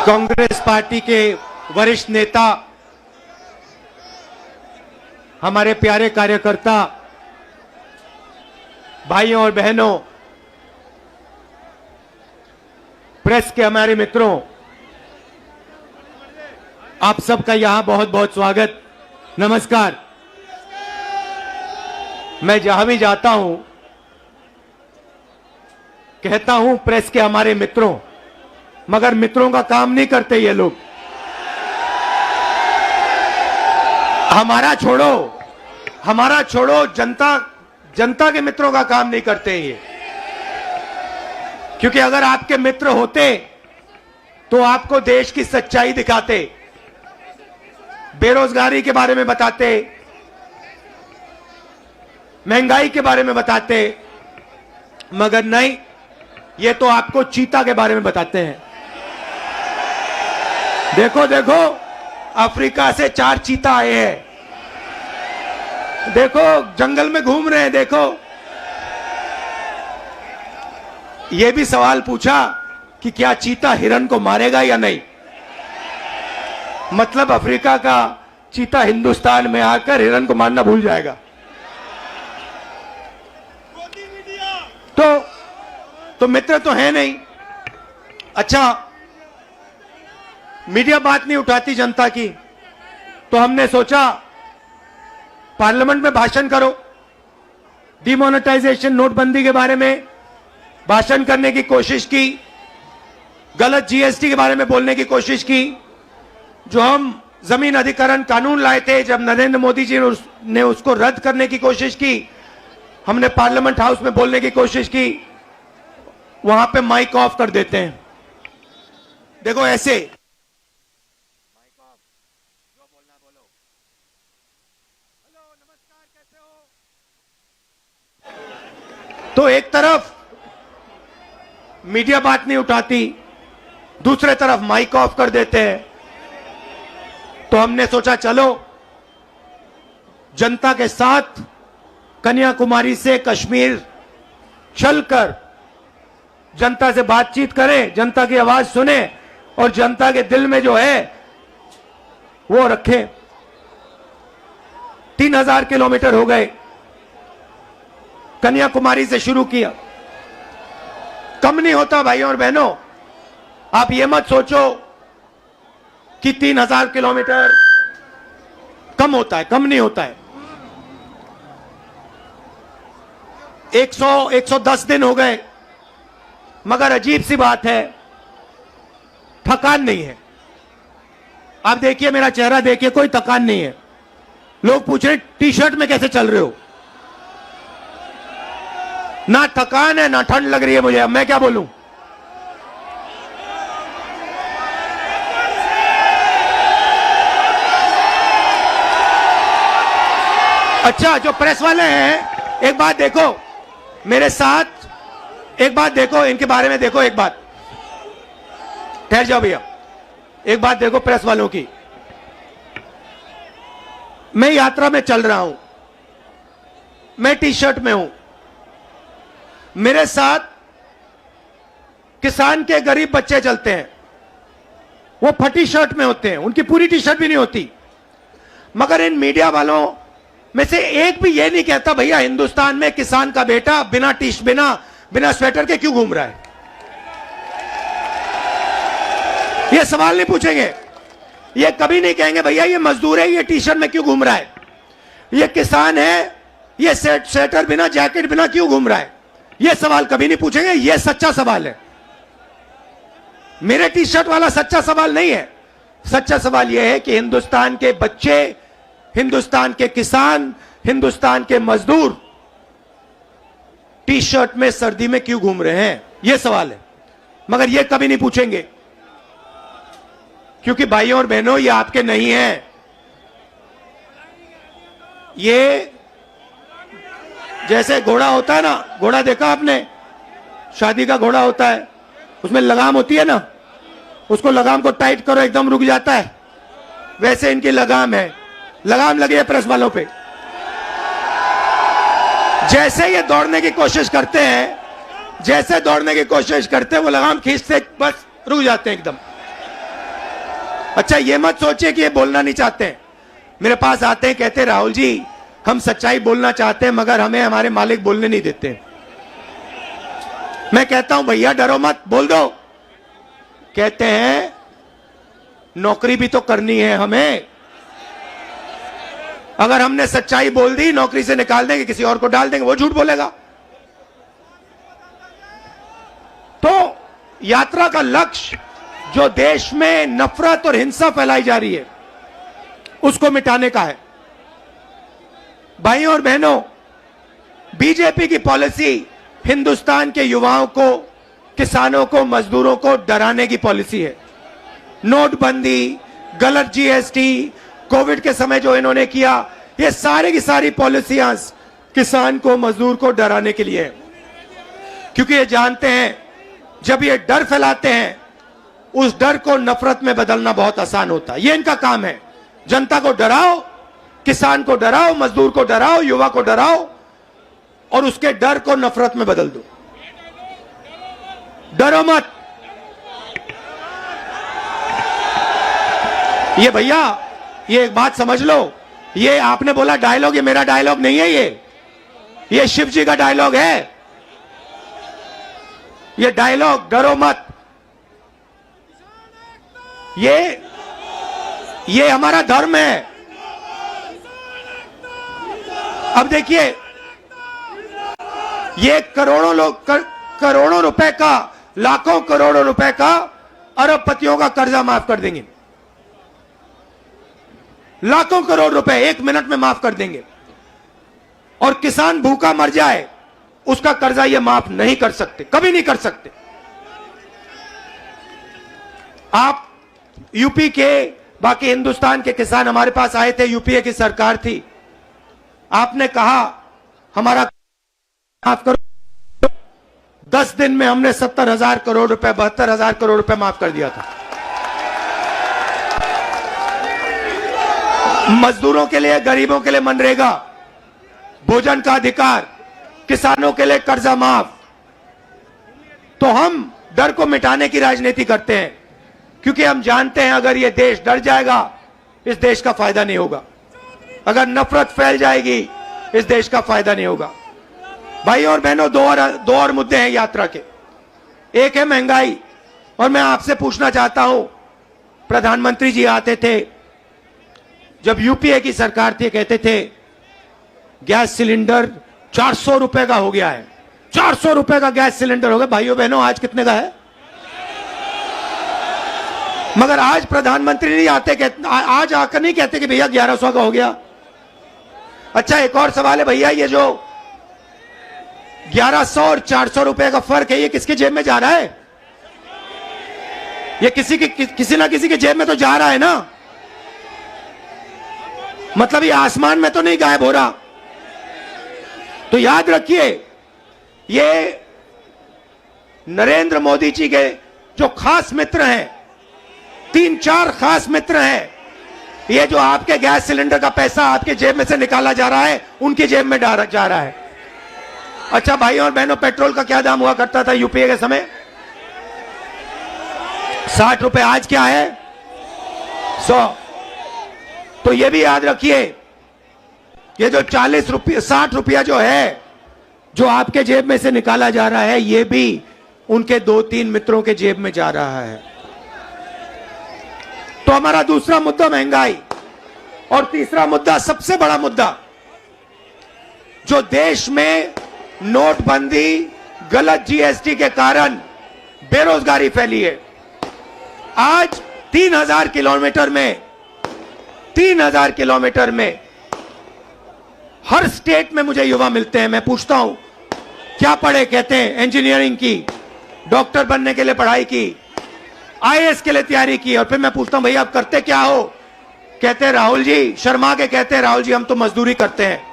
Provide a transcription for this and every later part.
Congress party के वरिष्ठ नेता, हमारे प्यारे कार्यकर्ता, भाइयों और बहनों, प्रेस के हमारे मित्रों, आप सबका यहां बहुत बहुत स्वागत, नमस्कार। मैं जहां भी जाता हूं कहता हूं प्रेस के हमारे मित्रों, मगर मित्रों का काम नहीं करते ये लोग। हमारा छोड़ो, जनता के मित्रों का काम नहीं करते ये। क्योंकि अगर आपके मित्र होते तो आपको देश की सच्चाई दिखाते, बेरोजगारी के बारे में बताते, महंगाई के बारे में बताते, मगर नहीं, ये तो आपको चीता के बारे में बताते हैं। देखो देखो, अफ्रीका से 4 चीता आए हैं, देखो जंगल में घूम रहे हैं। देखो, ये भी सवाल पूछा कि क्या चीता हिरण को मारेगा या नहीं। मतलब अफ्रीका का चीता हिंदुस्तान में आकर हिरण को मारना भूल जाएगा। तो मित्र तो है नहीं। अच्छा, मीडिया बात नहीं उठाती जनता की, तो हमने सोचा पार्लियामेंट में भाषण करो। डिमोनेटाइजेशन, नोटबंदी के बारे में भाषण करने की कोशिश की, गलत जीएसटी के बारे में बोलने की कोशिश की। जो हम जमीन अधिग्रहण कानून लाए थे, जब नरेंद्र मोदी जी ने उसको रद्द करने की कोशिश की, हमने पार्लियामेंट हाउस में बोलने की कोशिश की, वहां पे माइक ऑफ कर देते हैं। देखो ऐसे, माइक ऑफ, जो बोलना बोलो। हेलो, नमस्कार, कैसे हो। तो एक तरफ मीडिया बात नहीं उठाती, दूसरे तरफ माइक ऑफ कर देते हैं। तो हमने सोचा चलो जनता के साथ कन्याकुमारी से कश्मीर चलकर जनता से बातचीत करें, जनता की आवाज सुने और जनता के दिल में जो है वो रखें। 3000 किलोमीटर हो गए, कन्याकुमारी से शुरू किया। कम नहीं होता भाइयों और बहनों। आप ये मत सोचो कि 3000 किलोमीटर कम होता है, कम नहीं होता है। 110 दिन हो गए, मगर अजीब सी बात है, थकान नहीं है। आप देखिए, मेरा चेहरा देखिए, कोई थकान नहीं है। लोग पूछ रहे टी शर्ट में कैसे चल रहे हो। ना थकान है, ना ठंड लग रही है मुझे। अब मैं क्या बोलूं। अच्छा, जो प्रेस वाले हैं, एक बात देखो मेरे साथ, एक बात देखो इनके बारे में। देखो एक बात, ठहर जाओ भैया, एक बात देखो प्रेस वालों की। मैं यात्रा में चल रहा हूं, मैं टी शर्ट में हूं, मेरे साथ किसान के गरीब बच्चे चलते हैं, वो फटी शर्ट में होते हैं, उनकी पूरी टी शर्ट भी नहीं होती। मगर इन मीडिया वालों में से एक भी ये नहीं कहता भैया हिंदुस्तान में किसान का बेटा बिना स्वेटर के क्यों घूम रहा है। ये सवाल नहीं पूछेंगे, ये कभी नहीं कहेंगे भैया ये मजदूर है, ये टी शर्ट में क्यों घूम रहा है, ये किसान है, ये स्वेटर बिना, जैकेट बिना क्यों घूम रहा है। ये सवाल कभी नहीं पूछेंगे। ये सच्चा सवाल है, मेरे टी शर्ट वाला सच्चा सवाल नहीं है। सच्चा सवाल यह है कि हिंदुस्तान के बच्चे, हिंदुस्तान के किसान, हिंदुस्तान के मजदूर टी शर्ट में सर्दी में क्यों घूम रहे हैं, यह सवाल है। मगर यह कभी नहीं पूछेंगे, क्योंकि भाइयों और बहनों, ये आपके नहीं हैं। ये जैसे घोड़ा होता है ना, घोड़ा देखा आपने, शादी का घोड़ा होता है, उसमें लगाम होती है ना, उसको लगाम को टाइट करो एकदम रुक जाता है। वैसे इनकी लगाम है, लगाम लगी है प्रेस वालों पे। जैसे ये दौड़ने की कोशिश करते हैं, जैसे दौड़ने की कोशिश करते हैं, वो लगाम खींचते बस रुक जाते हैं एकदम। अच्छा, ये मत सोचिए कि ये बोलना नहीं चाहते हैं। मेरे पास आते हैं, कहते हैं राहुल जी हम सच्चाई बोलना चाहते हैं मगर हमें हमारे मालिक बोलने नहीं देते। मैं कहता हूं भैया डरो मत, बोल दो। कहते हैं नौकरी भी तो करनी है हमें, अगर हमने सच्चाई बोल दी नौकरी से निकाल देंगे, किसी और को डाल देंगे, वो झूठ बोलेगा। तो यात्रा का लक्ष्य जो देश में नफरत और हिंसा फैलाई जा रही है उसको मिटाने का है। भाइयों और बहनों, बीजेपी की पॉलिसी हिंदुस्तान के युवाओं को, किसानों को, मजदूरों को डराने की पॉलिसी है। नोटबंदी, गलत जीएसटी, कोविड के समय जो इन्होंने किया, ये सारी की सारी पॉलिसियां किसान को, मजदूर को डराने के लिए है। क्योंकि ये जानते हैं जब ये डर फैलाते हैं उस डर को नफरत में बदलना बहुत आसान होता है। ये इनका काम है। जनता को डराओ, किसान को डराओ, मजदूर को डराओ, युवा को डराओ और उसके डर को नफरत में बदल दो। डरो मत। ये भैया, ये एक बात समझ लो, ये आपने बोला डायलॉग, ये मेरा डायलॉग नहीं है, ये शिव जी का डायलॉग है। ये डायलॉग डरो मत, ये हमारा धर्म है। अब देखिए, ये करोड़ों लोग, करोड़ों रुपए का, लाखों करोड़ों रुपए का, अरबपतियों का कर्जा माफ कर देंगे। लाखों करोड़ रुपए 1 मिनट में माफ कर देंगे। और किसान भूखा मर जाए उसका कर्जा ये माफ नहीं कर सकते, कभी नहीं कर सकते। आप यूपी के, बाकी हिंदुस्तान के किसान हमारे पास आए थे, यूपीए की सरकार थी, आपने कहा हमारा माफ करो। 10 दिन में हमने 70,000 करोड़ रुपए, 72,000 करोड़ रुपए माफ कर दिया था। मजदूरों के लिए, गरीबों के लिए मनरेगा, भोजन का अधिकार, किसानों के लिए कर्जा माफ। तो हम डर को मिटाने की राजनीति करते हैं क्योंकि हम जानते हैं अगर ये देश डर जाएगा इस देश का फायदा नहीं होगा। अगर नफरत फैल जाएगी इस देश का फायदा नहीं होगा। भाइयों और बहनों, दो और मुद्दे हैं यात्रा के। एक है महंगाई, और मैं आपसे पूछना चाहता हूं, प्रधानमंत्री जी आते थे जब यूपीए की सरकार थी, कहते थे गैस सिलेंडर 400 रुपए का हो गया है, 400 रुपए का गैस सिलेंडर हो गया। भाइयों बहनों, आज कितने का है? मगर आज प्रधानमंत्री नहीं आते, आज आकर नहीं कहते कि भैया 1100 का हो गया। अच्छा, एक और सवाल है भैया, ये जो 1100 और 400 रुपए का फर्क है, ये किसके जेब में जा रहा है? ये किसी ना किसी के जेब में तो जा रहा है ना। मतलब ये आसमान में तो नहीं गायब हो रहा। तो याद रखिए, ये नरेंद्र मोदी जी के जो खास मित्र हैं, 3-4 खास मित्र हैं, ये जो आपके गैस सिलेंडर का पैसा आपके जेब में से निकाला जा रहा है, उनकी जेब में जा रहा है। अच्छा भाइयों और बहनों, पेट्रोल का क्या दाम हुआ करता था यूपीए के समय? 60 रुपए। आज क्या है? 100। तो ये भी याद रखिए, ये जो 40 रुपये, 60 रुपया जो है, जो आपके जेब में से निकाला जा रहा है, ये भी उनके 2-3 मित्रों के जेब में जा रहा है। तो हमारा दूसरा मुद्दा महंगाई, और तीसरा मुद्दा, सबसे बड़ा मुद्दा, जो देश में नोटबंदी, गलत जीएसटी के कारण बेरोजगारी फैली है। आज 3,000 किलोमीटर में हर स्टेट में मुझे युवा मिलते हैं। मैं पूछता हूं क्या पढ़े? कहते हैं इंजीनियरिंग की, डॉक्टर बनने के लिए पढ़ाई की, आईएएस के लिए तैयारी की। और फिर मैं पूछता हूं भैया आप करते क्या हो? कहते हैं राहुल जी, शर्मा के कहते हैं राहुल जी हम तो मजदूरी करते हैं।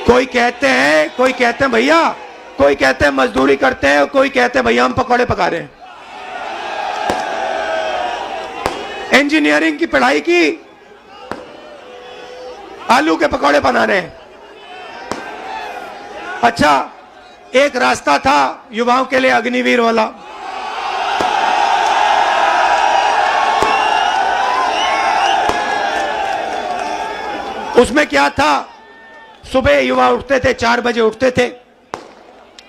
कोई कहते हैं भैया, कोई कहते हैं मजदूरी करते हैं, कोई कहते हैं भैया हम पकौड़े पका रहे हैं। इंजीनियरिंग की पढ़ाई की, आलू के पकौड़े बना रहे हैं। अच्छा, एक रास्ता था युवाओं के लिए अग्निवीर वाला, उसमें क्या था, सुबह युवा उठते थे, 4 बजे उठते थे,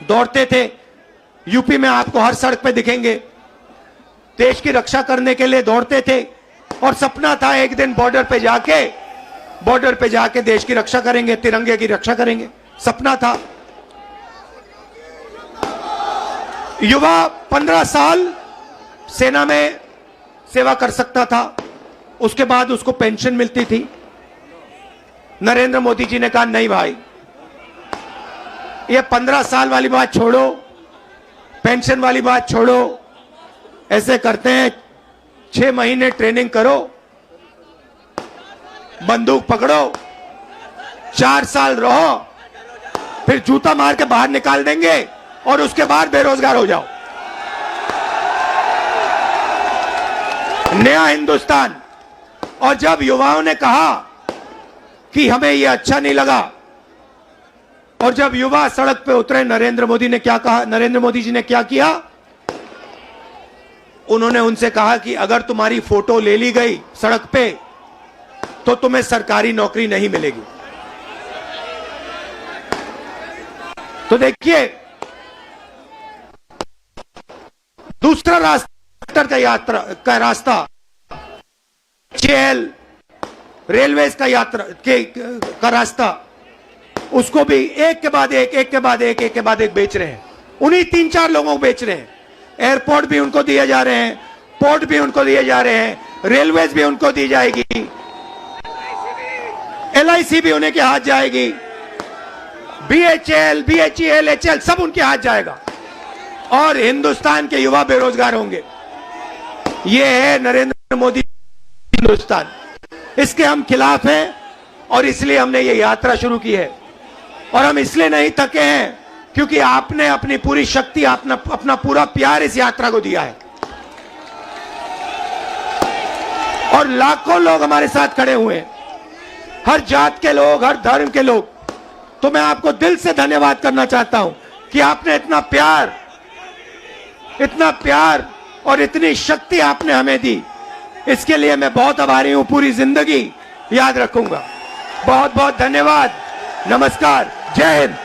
दौड़ते थे। यूपी में आपको हर सड़क पे दिखेंगे, देश की रक्षा करने के लिए दौड़ते थे। और सपना था एक दिन बॉर्डर पे जाके देश की रक्षा करेंगे, तिरंगे की रक्षा करेंगे, सपना था। युवा 15 साल सेना में सेवा कर सकता था, उसके बाद उसको पेंशन मिलती थी। नरेंद्र मोदी जी ने कहा नहीं भाई, ये 15 साल वाली बात छोड़ो, पेंशन वाली बात छोड़ो, ऐसे करते हैं 6 महीने ट्रेनिंग करो, बंदूक पकड़ो, 4 साल रहो, फिर जूता मार के बाहर निकाल देंगे और उसके बाद बेरोजगार हो जाओ। नया हिंदुस्तान। और जब युवाओं ने कहा कि हमें यह अच्छा नहीं लगा, और जब युवा सड़क पे उतरे, नरेंद्र मोदी ने क्या कहा, नरेंद्र मोदी जी ने क्या किया, उन्होंने उनसे कहा कि अगर तुम्हारी फोटो ले ली गई सड़क पे तो तुम्हें सरकारी नौकरी नहीं मिलेगी। तो देखिए, दूसरा रास्ता रास्ता जेल, रेलवेज का रास्ता, उसको भी एक के बाद एक बेच रहे हैं। उन्हीं 3-4 लोगों को बेच रहे हैं। एयरपोर्ट भी उनको दिए जा रहे हैं, पोर्ट भी उनको दिए जा रहे हैं, रेलवेज भी उनको दी जाएगी, LIC भी उन्हीं के हाथ जाएगी, BHEL, HL सब उनके हाथ जाएगा, और हिंदुस्तान के युवा बेरोजगार होंगे। ये है नरेंद्र मोदी हिंदुस्तान। इसके हम खिलाफ हैं और इसलिए हमने ये यात्रा शुरू की है। और हम इसलिए नहीं थके हैं क्योंकि आपने अपनी पूरी शक्ति, अपना पूरा प्यार इस यात्रा को दिया है, और लाखों लोग हमारे साथ खड़े हुए हैं, हर जात के लोग, हर धर्म के लोग। तो मैं आपको दिल से धन्यवाद करना चाहता हूं कि आपने इतना प्यार और इतनी शक्ति आपने हमें दी। इसके लिए मैं बहुत आभारी हूं, पूरी जिंदगी याद रखूंगा। बहुत बहुत धन्यवाद। नमस्कार, जय हिंद।